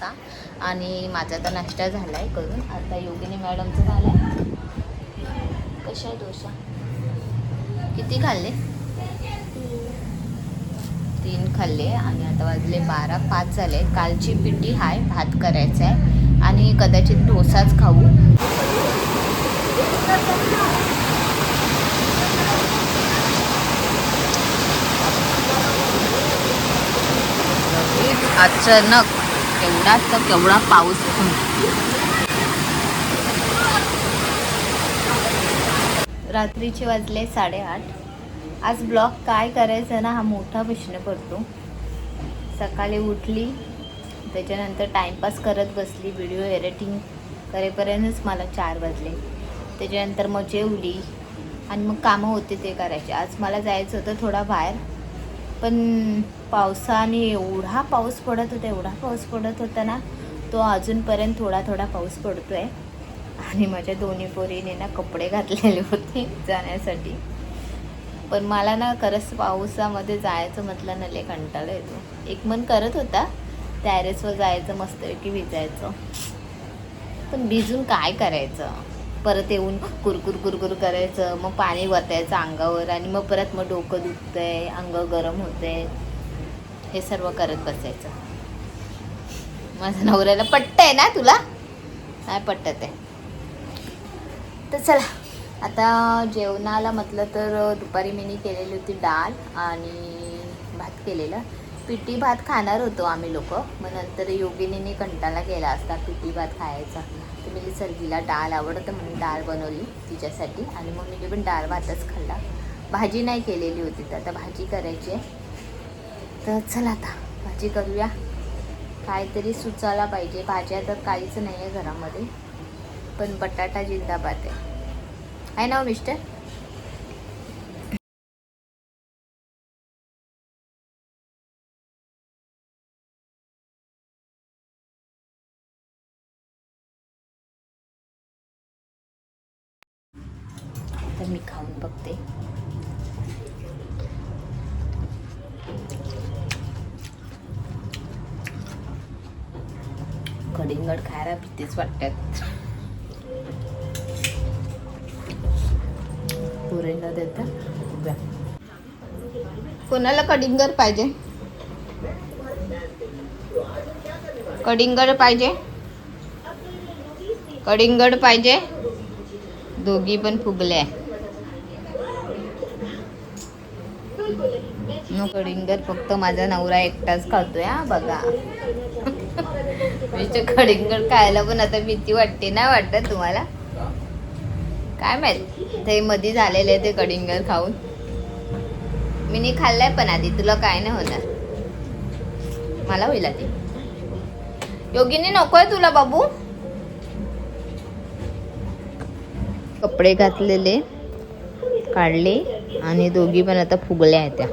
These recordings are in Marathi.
डोसा आणि माझा तर नाश्ता झाला आहे करून. आता योगिनी मॅडमचं झालं आहे. कशा आहे डोसा? किती खाल्ले? 3 खाल्ले आणि आता वाजले 12, 5 झाले. कालची पिठी आहे, भात करायचा आहे आणि कदाचित डोसाच खाऊ. अचानक केवढा पाऊस. रात्रीचे वाजले 8:30. आज ब्लॉग काय करायचं ना हा मोठा प्रश्न पडतो. सकाळी उठली, त्याच्यानंतर टाईमपास करत बसली, व्हिडिओ एडिटिंग करेपर्यंतच मला 4 वाजले. त्याच्यानंतर मग जेवली आणि मग कामं होते ते करायचे. आज मला जायचं होतं थोडा बाहेर, पण पावसाने एवढा पाऊस पडत होता ना, तो अजूनपर्यंत थोडा पाऊस पडतो आहे. आणि माझ्या दोन्ही पोरीने ना कपडे घातलेले होते जाण्यासाठी, पण मला ना खरंच पावसामध्ये जायचं म्हटलं ना लय कंटाळा येतो. एक मन करत होता टॅरेसवर जायचं, मस्तपैकी भिजायचं, पण भिजून काय करायचं, परत येऊन कुरकुर करायचं, मग पाणी वतायचं अंगावर आणि मग परत मग डोकं दुखतंय, अंग गरम होतंय, हे सर्व करत बसायचं. माझ्या नवऱ्याला पटतंय ना तुला? नाही पटत आहे. तर चला आता जेवणाला म्हटलं तर दुपारी मी केलेली होती डाळ आणि भात केलेला. पिठी भात खाणार होतो आम्ही लोक, मग नंतर योगिनीने कंटाळा केला असता पिठी भात खायचा, तर मी सर्गीला डाळ आवडतं म्हणून डाळ बनवली तिच्यासाठी आणि मग मी पण डाळ भातच खाल्ला. भाजी नाही केलेली होती, तर आता भाजी करायची आहे. तर चला आता भाजी करूया. काहीतरी सुचायला पाहिजे. भाज्या तर काहीच नाही आहे घरामध्ये, पण बटाटा जिंदाबाद आहे ना मिस्टर? तर मी खाऊन बघते. कडिंगड खायला भीतीच वाटतात. पुरेला देता कोणाला कडिंगड पाहिजे? कडिंगड पाहिजे? कडिंगड पाहिजे? दोघी पण फुगल्या. कडिंगड फक्त माझा नवरा एकटाच खातोय. हा बघा, मी कडिंगड खायला पण आता भीती वाटते. नाही वाटत तुम्हाला? काय माहित, ते मध्ये झालेले ते कडिंगड खाऊन. मी नाही खाल्लाय पण आधी. तुला काय नाही होणार, मला होईल आधी. योगिनी नकोय तुला बाबू? कपडे घातलेले काढले आणि दोघी पण आता फुगल्या आहेत. त्या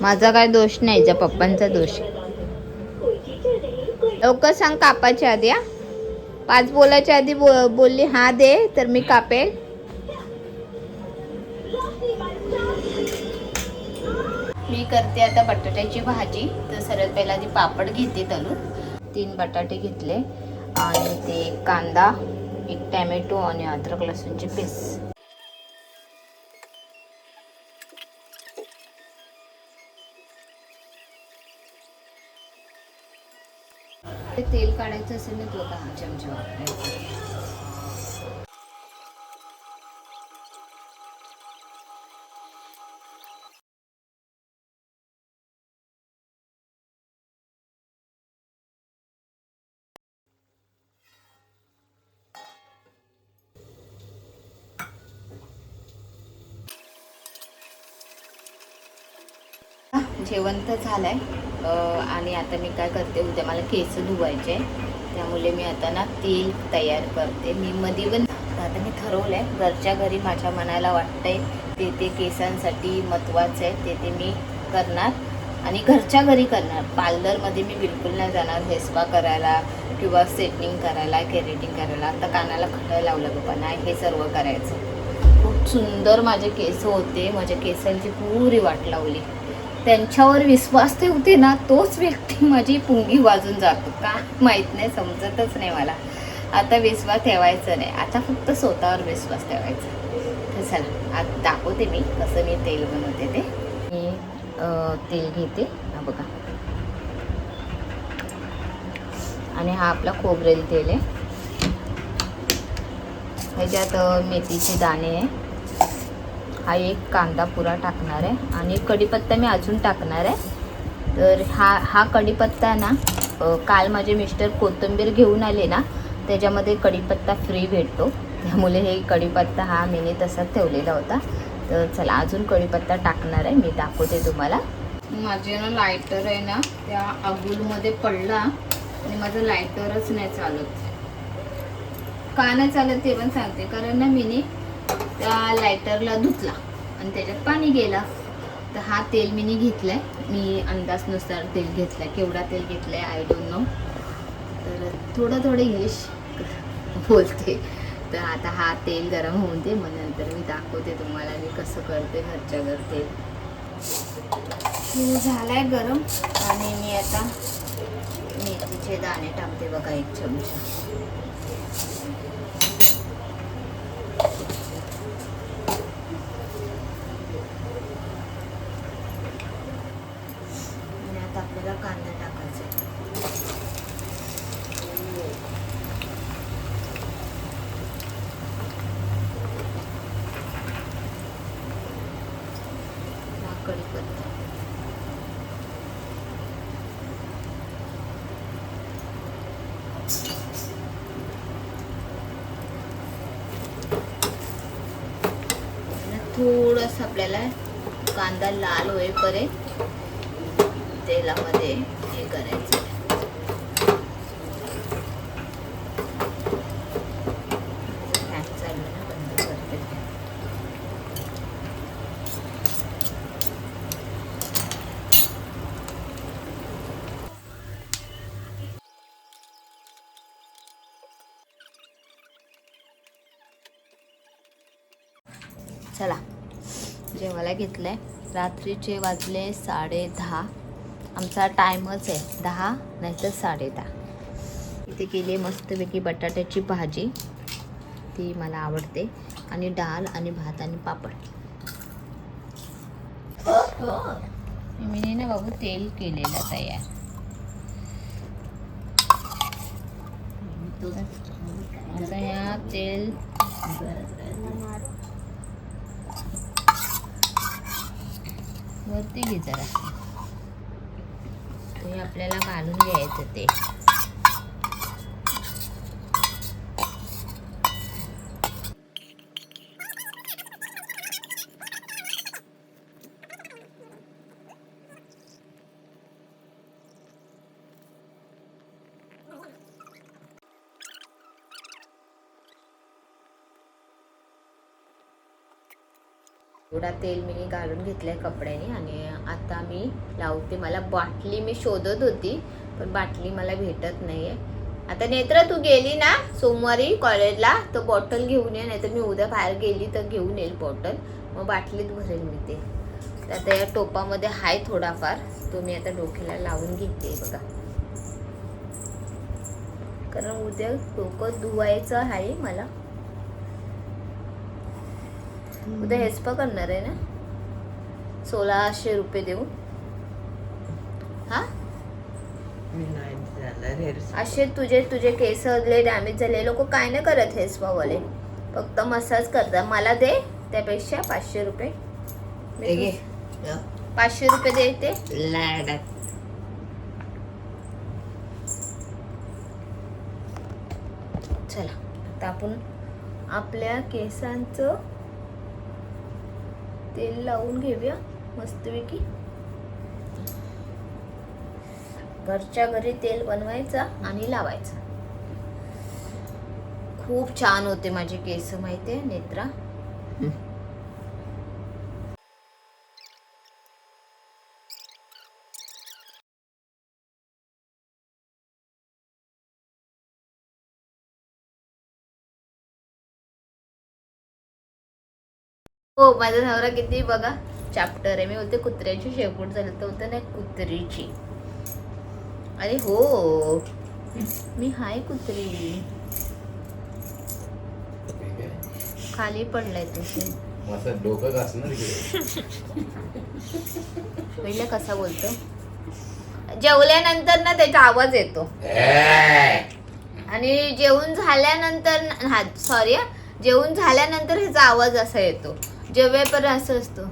माझा काय दोष नाही, हिच्या पप्पांचा दोष आहे. लवकर सांग कापाच्या आधी. 5 बोलायच्या आधी बोलली हा दे तर मी कापेल. मी करते आता बटाट्याची भाजी. तर सर्वात पहिला आधी पापड घेते तळून. 3 बटाटे घेतले आणि ते कांदा, 1 टॅमॅटो आणि अद्रक लसूणची पेस्ट. तेल काढायचं असेल ना तुला, हा चमचा वापरायचा. जेवण तर झालंय आणि आता मी काय करते, उद्या मला केस धुवायचे, त्यामुळे मी आता ना तेल तयार करते. मी मध्ये पण आता मी ठरवलंय, घरच्या घरी माझ्या मनाला वाटतंय ते केसांसाठी महत्त्वाचं आहे, ते मी करणार आणि घरच्या घरी करणार. पार्लरमध्ये मी बिलकुल नाही जाणार हेअर स्पा करायला किंवा सेटिंग करायला, केरेटिंग करायला. आता कानाला खडं लावलं बाबा, नाही हे सर्व करायचं. खूप सुंदर माझे केस होते, माझ्या केसांची पुरी वाट लावली. त्यांच्यावर विश्वास ठेवते ना, तोच व्यक्ती माझी पुंगी वाजून जातो. का माहीत नाही, समजतच नाही मला. आता विश्वास ठेवायचा नाही, आता फक्त स्वतःवर विश्वास ठेवायचा. तर चला आता दाखवते मी कसं मी तेल बनवते ते. मी तेल घेते, हा बघा. आणि हा आपला खोबरेल तेल आहे. ह्याच्यात मेथीचे दाणे आहे. हा एक कांदा पुरा टाकणार आहे आणि कढीपत्ता मी अजून टाकणार आहे. तर हा कढीपत्ता ना, काल माझे मिस्टर कोथिंबीर घेऊन आले ना, त्याच्यामध्ये कढीपत्ता फ्री भेटतो. त्यामुळे हे कढीपत्ता हा मीने तसाच ठेवलेला होता. तर चला अजून कढीपत्ता टाकणार आहे, मी दाखवते तुम्हाला. माझे ना लायटर आहे ना, त्या अगुलमध्ये पडला आणि माझं लायटरच नाही चालत. का नाही चालत ते पण सांगते. कारण ना मीने त्या लायटरला धुतला आणि त्याच्यात पाणी गेला. तर हा तेल मीने घेतलाय, मी अंदाजनुसार तेल घेतलाय. केवढा तेल घेतलाय आय डोंट नो. तर थोडं इंग्लिश बोलते. तर आता हा तेल गरम होऊन दे, मग नंतर मी दाखवते तुम्हाला मी कसं करते घरच्या घर तेल. झालाय गरम आणि मी आता मेथीचे दाणे टाकते बघा, 1 चमचा. आपल्याला कांदा टाकायचा. कढीपत्ता, थोडस आपल्याला कांदा लाल होईपर्यंत तेलामध्ये हे करायचं. फॅन चालू ना, बंद करते. चला जेवायला घेतलंय. रात्रीचे वाजले 10:30. आमचा टाईमच आहे 10 नाही तर 10:30. इथे केली मस्तपैकी बटाट्याची भाजी, ती मला आवडते, आणि डाळ आणि भात आणि पापड. मी ना बाबू तेल केलेलं तयार. आता ह्या तेल वरती घे जरा, ते आपल्याला घालून घ्यायचं ते. थोडा तेल मी घालून घेतलंय कपड्याने आणि आता मी लावते. मला बाटली मी शोधत होती, पण बाटली मला भेटत नाहीये. आता नेत्रा तू गेली ना सोमवारी कॉलेजला, तर बॉटल घेऊन ये, नाहीतर मी उद्या बाहेर गेली तर घेऊन येईल बॉटल, मग बाटलीत भरेल मी ते. तर आता या टोपामध्ये हाय थोडाफार, तो मी आता डोक्याला लावून घेते बघा. कारण उद्या डोकं धुवायचं आहे मला. उद्या हेस्पा करणार आहे ना, 1600 रुपये देऊ. हा असे तुझे केस डॅमेज झाले, लोक काय नाही करत हेस्पावाले, फक्त मसाज करतात. मला दे त्यापेक्षा 500 रुपये. 500 रुपये देते. चला आता आपण आपल्या केसांचं तेल लावून घेऊया मस्तपैकी. घरच्या घरी तेल बनवायचा आणि लावायचा. खूप छान होते माझे केस, माहितीये नेत्रा. हो माझा नवरा किती बघा चॅप्टर आहे. मी बोलते कुत्र्याची शेपूट झालं तर होतं नाही कुत्रीची. अरे हो मी हाय कुत्री. खाली पडलाय तुझे डोकं घासणार पहिले कसा बोलतो. जेवल्यानंतर ना त्याचा आवाज येतो आणि जेवून झाल्यानंतर सॉरी जेवून झाल्यानंतर ह्याचा आवाज असा येतो. जेवेपर्यंत असं असतो.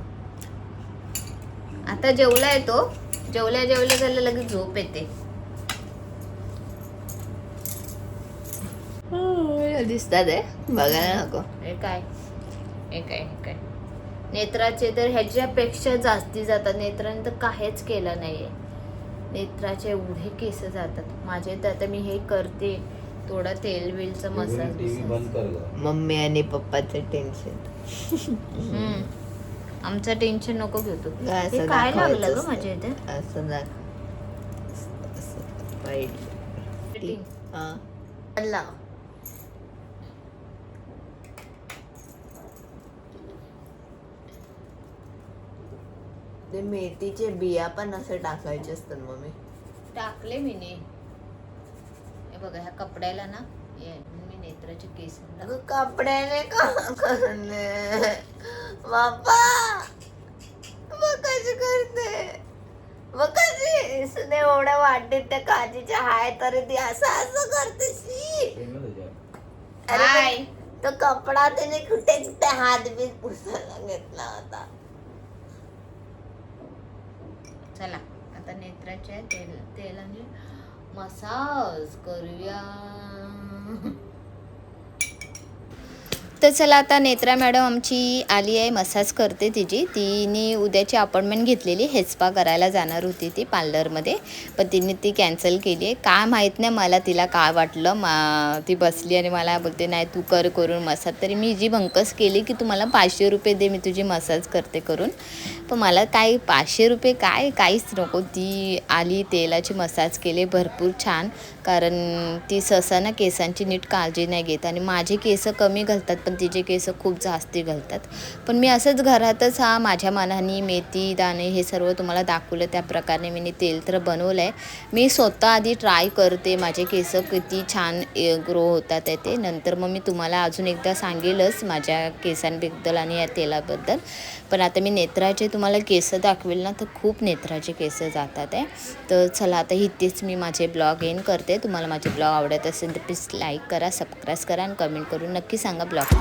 आता जेवला येतो. जेवल्या झालं लगेच झोप येते. दिसतात आहे बघायला नको. हे काय नेत्राचे तर ह्याच्यापेक्षा जास्ती जातात. नेत्राने तर काहीच केलं नाहीये. नेत्राचे एवढे केस जातात माझे. तर आता मी हे करते थोडा तेल बिलचा मसाज. मम्मी आणि पप्पाचं टेन्शन. आमचं टेन्शन नको घेऊ तू. हे काय लागलं ग माझ्या इथे. असं ते मेथीचे बिया पण असं टाकायचे असतात मम्मी. टाकले मी ने. हे बघा ह्या कपड्याला ना मी नेत्राचे केस कपड्याने का करणे बाप्पा. मग कशी करते मग कशी सुने एवढ्या वाटेत त्या काजीच्या हाय तरी ती असं करते. अरे तो कपडा त्याने कुठेच त्या हात बीत पुसायला घेतला होता. चला आता नेत्राच्या तेलाने मसाज करूया. तर चला आता नेत्रा मॅडम आमची आली आहे. मसाज करते तिची. तिने उद्याची अपॉइंटमेंट घेतलेली हेअर स्पा करायला जाणार होती ती पार्लरमध्ये. पण तिने ती कॅन्सल केली आहे. काय माहीत नाही मला तिला काय वाटलं. ती बसली आणि मला बोलते नाही तू करून मसाज. तरी मी जी भंकस केली की तुम्हाला 500 रुपये दे मी तुझी मसाज करते करून. पण मला काय 500 रुपये काहीच नको. ती आली तेलाची मसाज केली भरपूर छान. कारण ती सहसा ना केसांची नीट काळजी नाही घेत आणि माझे केस कमी घालतात पण तिचे केस खूप जास्ती घालतात. पण मी असंच घरातच माझ्या मनाने मेथी दाणे हे सर्व तुम्हाला दाखवलं त्या प्रकारे मी तेल तर बनवलं आहे. मी स्वतः आधी ट्राय करते माझे केस किती छान ग्रो होतात आहे ते. नंतर मग मी तुम्हाला अजून एकदा सांगेलच माझ्या केसांबद्दल आणि या तेलाबद्दल. पण आता मी नेत्राचे तुम्हाला केस दाखवेल ना तर खूप नेत्राचे केस जातात आहे. तर चला आता इथेच मी माझे ब्लॉग एंड करते. तुम्हाला माझे ब्लॉग आवडत असेल तर प्लीज लाईक करा, सबस्क्राईब करा आणि कमेंट करून नक्की सांगा ब्लॉग